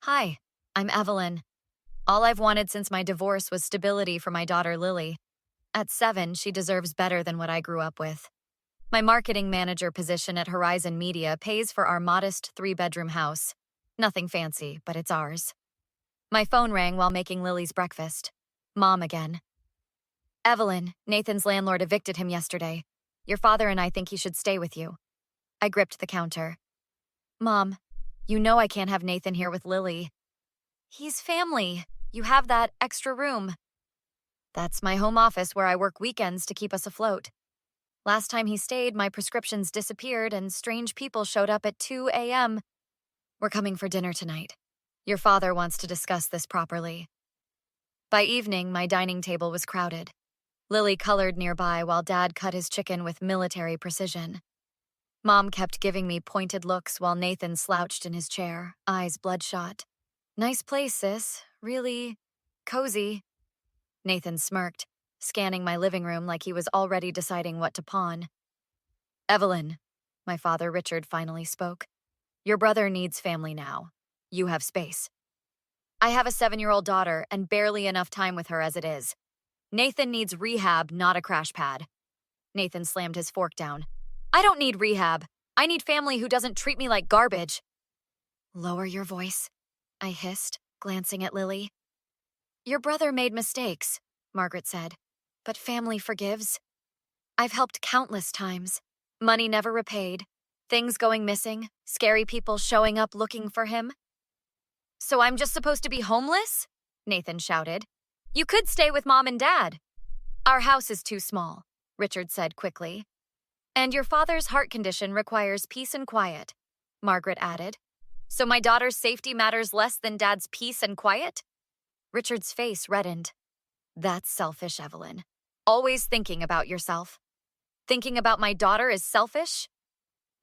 Hi, I'm Evelyn. All I've wanted since my divorce was stability for my daughter Lily. At 7, she deserves better than what I grew up with. My marketing manager position at Horizon Media pays for our modest 3-bedroom house. Nothing fancy, but it's ours. My phone rang while making Lily's breakfast. Mom again. Evelyn, Nathan's landlord evicted him yesterday. Your father and I think he should stay with you. I gripped the counter. Mom, you know I can't have Nathan here with Lily. He's family. You have that extra room. That's my home office where I work weekends to keep us afloat. Last time he stayed, my prescriptions disappeared and strange people showed up at 2 a.m. We're coming for dinner tonight. Your father wants to discuss this properly. By evening, my dining table was crowded. Lily colored nearby while Dad cut his chicken with military precision. Mom kept giving me pointed looks while Nathan slouched in his chair, eyes bloodshot. Nice place, sis. Really cozy. Nathan smirked, scanning my living room like he was already deciding what to pawn. Evelyn, my father Richard finally spoke. Your brother needs family now. You have space. I have a 7-year-old daughter and barely enough time with her as it is. Nathan needs rehab, not a crash pad. Nathan slammed his fork down. I don't need rehab. I need family who doesn't treat me like garbage. Lower your voice, I hissed, glancing at Lily. Your brother made mistakes, Margaret said, but family forgives. I've helped countless times. Money never repaid, things going missing, scary people showing up looking for him. So I'm just supposed to be homeless? Nathan shouted. You could stay with Mom and Dad. Our house is too small, Richard said quickly. And your father's heart condition requires peace and quiet, Margaret added. So my daughter's safety matters less than Dad's peace and quiet? Richard's face reddened. That's selfish, Evelyn. Always thinking about yourself. Thinking about my daughter is selfish?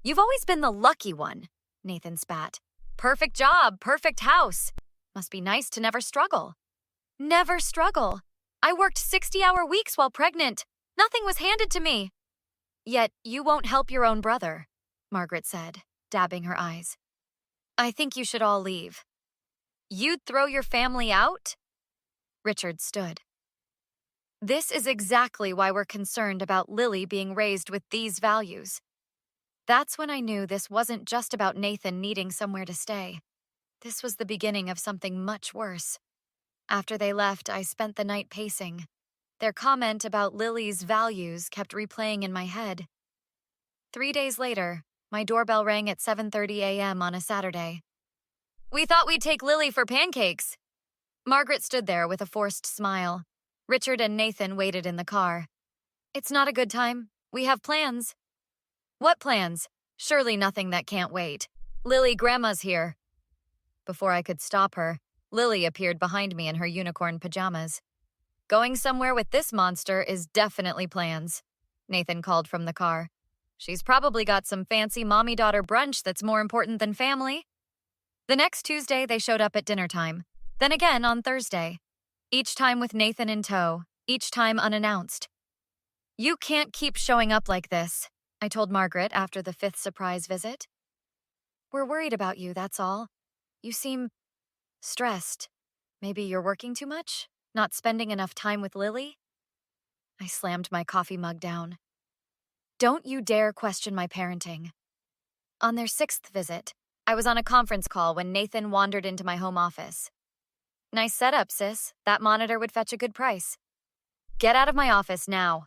You've always been the lucky one, Nathan spat. Perfect job, perfect house. Must be nice to never struggle. Never struggle. I worked 60-hour weeks while pregnant. Nothing was handed to me. Yet you won't help your own brother, Margaret said, dabbing her eyes. I think you should all leave. You'd throw your family out? Richard stood. This is exactly why we're concerned about Lily being raised with these values. That's when I knew this wasn't just about Nathan needing somewhere to stay. This was the beginning of something much worse. After they left, I spent the night pacing. Their comment about Lily's values kept replaying in my head. 3 days later, my doorbell rang at 7:30 a.m. on a Saturday. We thought we'd take Lily for pancakes. Margaret stood there with a forced smile. Richard and Nathan waited in the car. It's not a good time. We have plans. What plans? Surely nothing that can't wait. Lily, Grandma's here. Before I could stop her, Lily appeared behind me in her unicorn pajamas. Going somewhere with this monster is definitely plans, Nathan called from the car. She's probably got some fancy mommy-daughter brunch that's more important than family. The next Tuesday, they showed up at dinner time. Then again on Thursday. Each time with Nathan in tow, each time unannounced. You can't keep showing up like this, I told Margaret after the 5th surprise visit. We're worried about you, that's all. You seem stressed. Maybe you're working too much? Not spending enough time with Lily? I slammed my coffee mug down. Don't you dare question my parenting. On their 6th visit, I was on a conference call when Nathan wandered into my home office. Nice setup, sis. That monitor would fetch a good price. Get out of my office now.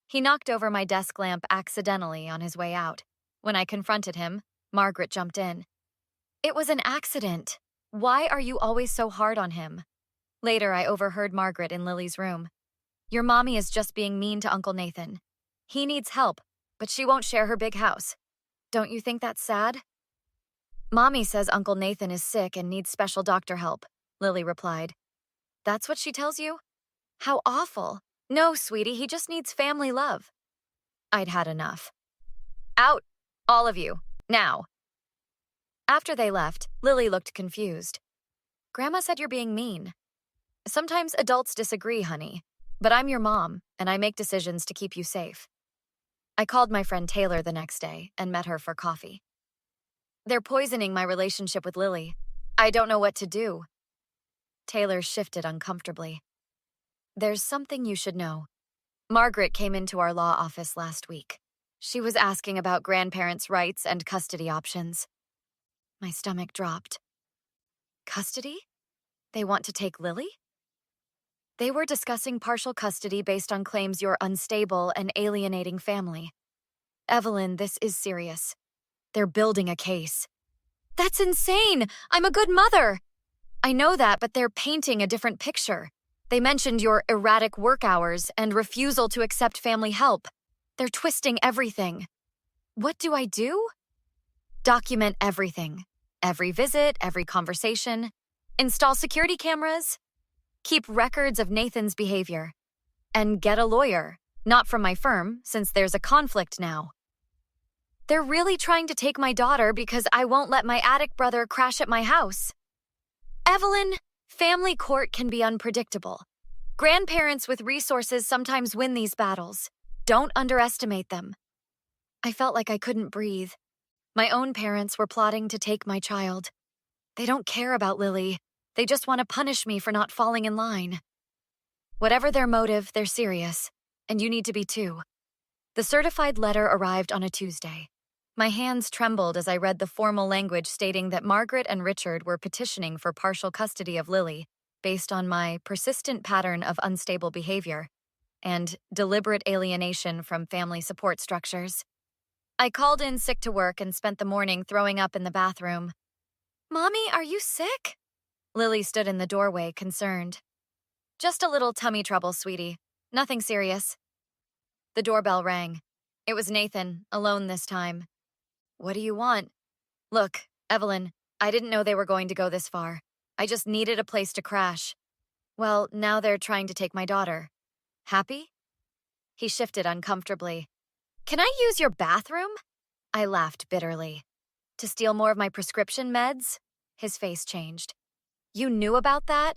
He knocked over my desk lamp accidentally on his way out. When I confronted him, Margaret jumped in. It was an accident. Why are you always so hard on him? Later, I overheard Margaret in Lily's room. Your mommy is just being mean to Uncle Nathan. He needs help, but she won't share her big house. Don't you think that's sad? Mommy says Uncle Nathan is sick and needs special doctor help, Lily replied. That's what she tells you? How awful. No, sweetie, he just needs family love. I'd had enough. Out, all of you, now. After they left, Lily looked confused. Grandma said you're being mean. Sometimes adults disagree, honey, but I'm your mom, and I make decisions to keep you safe. I called my friend Taylor the next day and met her for coffee. They're poisoning my relationship with Lily. I don't know what to do. Taylor shifted uncomfortably. There's something you should know. Margaret came into our law office last week. She was asking about grandparents' rights and custody options. My stomach dropped. Custody? They want to take Lily? They were discussing partial custody based on claims you're unstable and alienating family. Evelyn, this is serious. They're building a case. That's insane! I'm a good mother! I know that, but they're painting a different picture. They mentioned your erratic work hours and refusal to accept family help. They're twisting everything. What do I do? Document everything. Every visit, every conversation. Install security cameras. Keep records of Nathan's behavior. And get a lawyer. Not from my firm, since there's a conflict now. They're really trying to take my daughter because I won't let my addict brother crash at my house. Evelyn, family court can be unpredictable. Grandparents with resources sometimes win these battles. Don't underestimate them. I felt like I couldn't breathe. My own parents were plotting to take my child. They don't care about Lily. They just want to punish me for not falling in line. Whatever their motive, they're serious. And you need to be too. The certified letter arrived on a Tuesday. My hands trembled as I read the formal language stating that Margaret and Richard were petitioning for partial custody of Lily based on my persistent pattern of unstable behavior and deliberate alienation from family support structures. I called in sick to work and spent the morning throwing up in the bathroom. Mommy, are you sick? Lily stood in the doorway, concerned. Just a little tummy trouble, sweetie. Nothing serious. The doorbell rang. It was Nathan, alone this time. What do you want? Look, Evelyn, I didn't know they were going to go this far. I just needed a place to crash. Well, now they're trying to take my daughter. Happy? He shifted uncomfortably. Can I use your bathroom? I laughed bitterly. To steal more of my prescription meds? His face changed. You knew about that?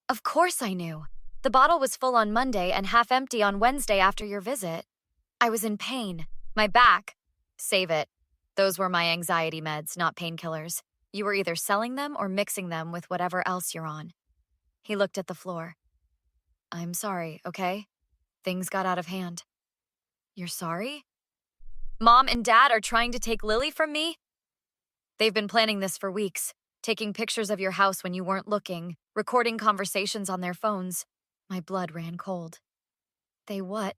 Of course I knew. The bottle was full on Monday and half empty on Wednesday after your visit. I was in pain. My back. Save it. Those were my anxiety meds, not painkillers. You were either selling them or mixing them with whatever else you're on. He looked at the floor. I'm sorry, okay? Things got out of hand. You're sorry? Mom and Dad are trying to take Lily from me? They've been planning this for weeks, taking pictures of your house when you weren't looking, recording conversations on their phones. My blood ran cold. They what?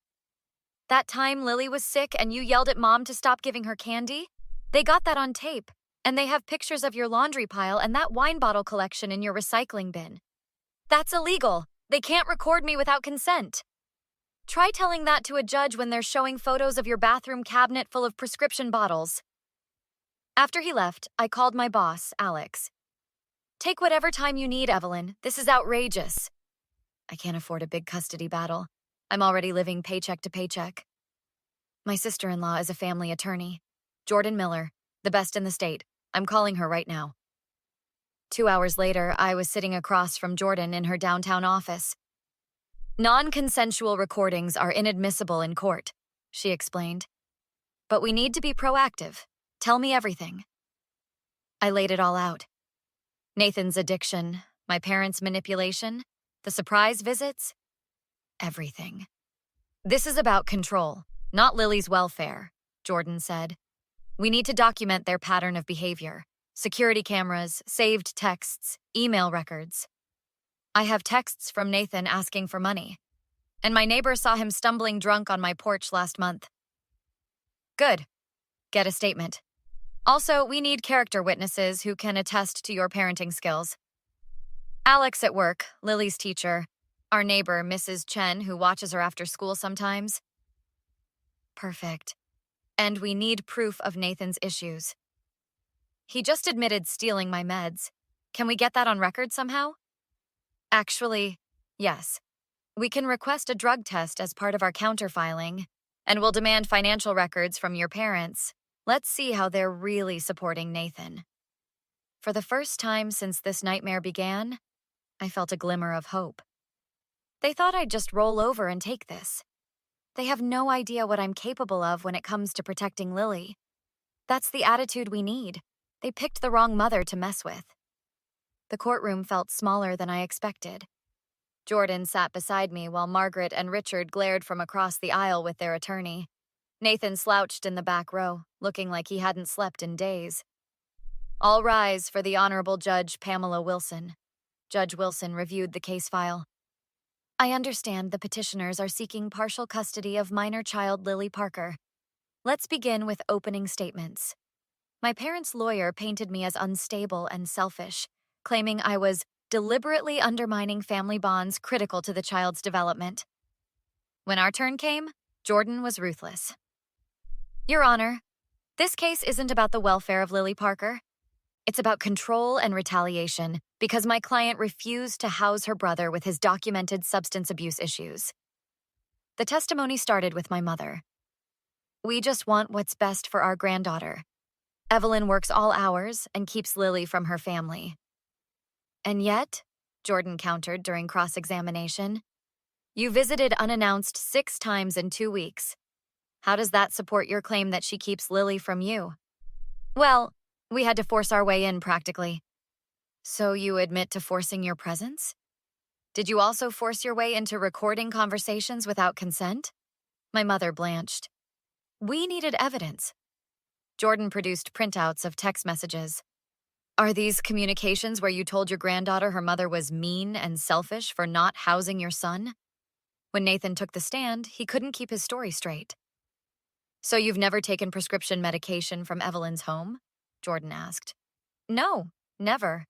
That time Lily was sick and you yelled at Mom to stop giving her candy? They got that on tape, and they have pictures of your laundry pile and that wine bottle collection in your recycling bin. That's illegal. They can't record me without consent. Try telling that to a judge when they're showing photos of your bathroom cabinet full of prescription bottles. After he left, I called my boss, Alex. Take whatever time you need, Evelyn. This is outrageous. I can't afford a big custody battle. I'm already living paycheck to paycheck. My sister-in-law is a family attorney. Jordan Miller, the best in the state. I'm calling her right now. 2 hours later, I was sitting across from Jordan in her downtown office. Non-consensual recordings are inadmissible in court, she explained. But we need to be proactive. Tell me everything. I laid it all out. Nathan's addiction, my parents' manipulation, the surprise visits, everything. This is about control, not Lily's welfare, Jordan said. We need to document their pattern of behavior. Security cameras, saved texts, email records. I have texts from Nathan asking for money. And my neighbor saw him stumbling drunk on my porch last month. Good. Get a statement. Also, we need character witnesses who can attest to your parenting skills. Alex at work, Lily's teacher. Our neighbor, Mrs. Chen, who watches her after school sometimes. Perfect. And we need proof of Nathan's issues. He just admitted stealing my meds. Can we get that on record somehow? Actually, yes. We can request a drug test as part of our counterfiling, and we'll demand financial records from your parents. Let's see how they're really supporting Nathan. For the first time since this nightmare began, I felt a glimmer of hope. They thought I'd just roll over and take this. They have no idea what I'm capable of when it comes to protecting Lily. That's the attitude we need. They picked the wrong mother to mess with. The courtroom felt smaller than I expected. Jordan sat beside me while Margaret and Richard glared from across the aisle with their attorney. Nathan slouched in the back row, looking like he hadn't slept in days. All rise for the Honorable Judge Pamela Wilson. Judge Wilson reviewed the case file. I understand the petitioners are seeking partial custody of minor child Lily Parker. Let's begin with opening statements. My parents' lawyer painted me as unstable and selfish, claiming I was deliberately undermining family bonds critical to the child's development. When our turn came, Jordan was ruthless. Your Honor, this case isn't about the welfare of Lily Parker. It's about control and retaliation because my client refused to house her brother with his documented substance abuse issues. The testimony started with my mother. We just want what's best for our granddaughter. Evelyn works all hours and keeps Lily from her family. And yet, Jordan countered during cross-examination, you visited unannounced 6 times in 2 weeks. How does that support your claim that she keeps Lily from you? Well, we had to force our way in practically. So you admit to forcing your presence? Did you also force your way into recording conversations without consent? My mother blanched. We needed evidence. Jordan produced printouts of text messages. Are these communications where you told your granddaughter her mother was mean and selfish for not housing your son? When Nathan took the stand, he couldn't keep his story straight. So you've never taken prescription medication from Evelyn's home? Jordan asked. No, never.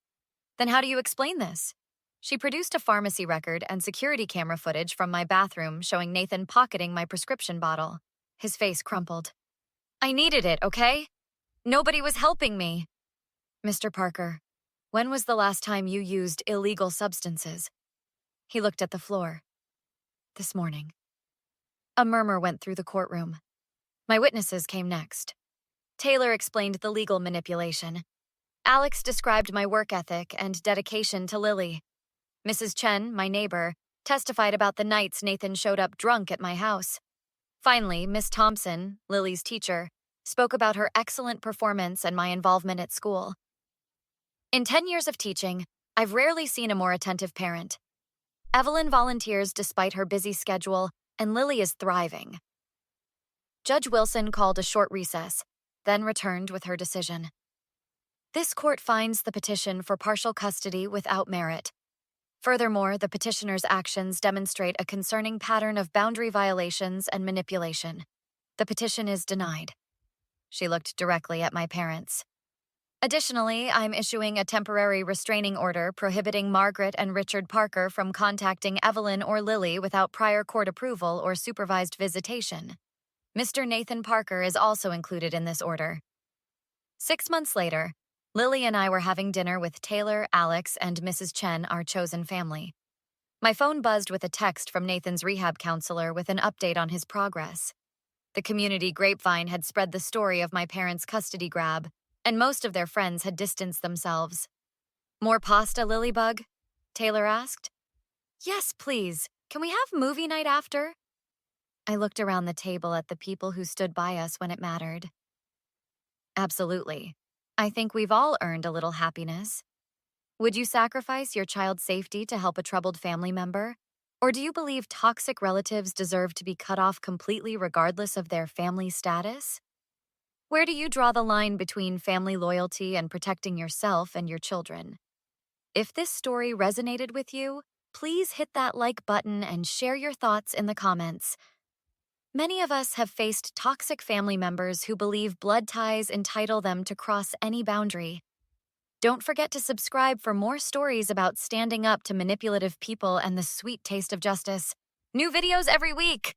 Then how do you explain this? She produced a pharmacy record and security camera footage from my bathroom showing Nathan pocketing my prescription bottle. His face crumpled. I needed it, okay? Nobody was helping me. Mr. Parker, when was the last time you used illegal substances? He looked at the floor. This morning. A murmur went through the courtroom. My witnesses came next. Taylor explained the legal manipulation. Alex described my work ethic and dedication to Lily. Mrs. Chen, my neighbor, testified about the nights Nathan showed up drunk at my house. Finally, Miss Thompson, Lily's teacher, spoke about her excellent performance and my involvement at school. In 10 years of teaching, I've rarely seen a more attentive parent. Evelyn volunteers despite her busy schedule, and Lily is thriving. Judge Wilson called a short recess, then returned with her decision. This court finds the petition for partial custody without merit. Furthermore, the petitioner's actions demonstrate a concerning pattern of boundary violations and manipulation. The petition is denied. She looked directly at my parents. Additionally, I'm issuing a temporary restraining order prohibiting Margaret and Richard Parker from contacting Evelyn or Lily without prior court approval or supervised visitation. Mr. Nathan Parker is also included in this order. 6 months later, Lily and I were having dinner with Taylor, Alex, and Mrs. Chen, our chosen family. My phone buzzed with a text from Nathan's rehab counselor with an update on his progress. The community grapevine had spread the story of my parents' custody grab, and most of their friends had distanced themselves. More pasta, Lilybug? Taylor asked. Yes, please. Can we have movie night after? I looked around the table at the people who stood by us when it mattered. Absolutely. I think we've all earned a little happiness. Would you sacrifice your child's safety to help a troubled family member? Or do you believe toxic relatives deserve to be cut off completely regardless of their family status? Where do you draw the line between family loyalty and protecting yourself and your children? If this story resonated with you, please hit that like button and share your thoughts in the comments. Many of us have faced toxic family members who believe blood ties entitle them to cross any boundary. Don't forget to subscribe for more stories about standing up to manipulative people and the sweet taste of justice. New videos every week!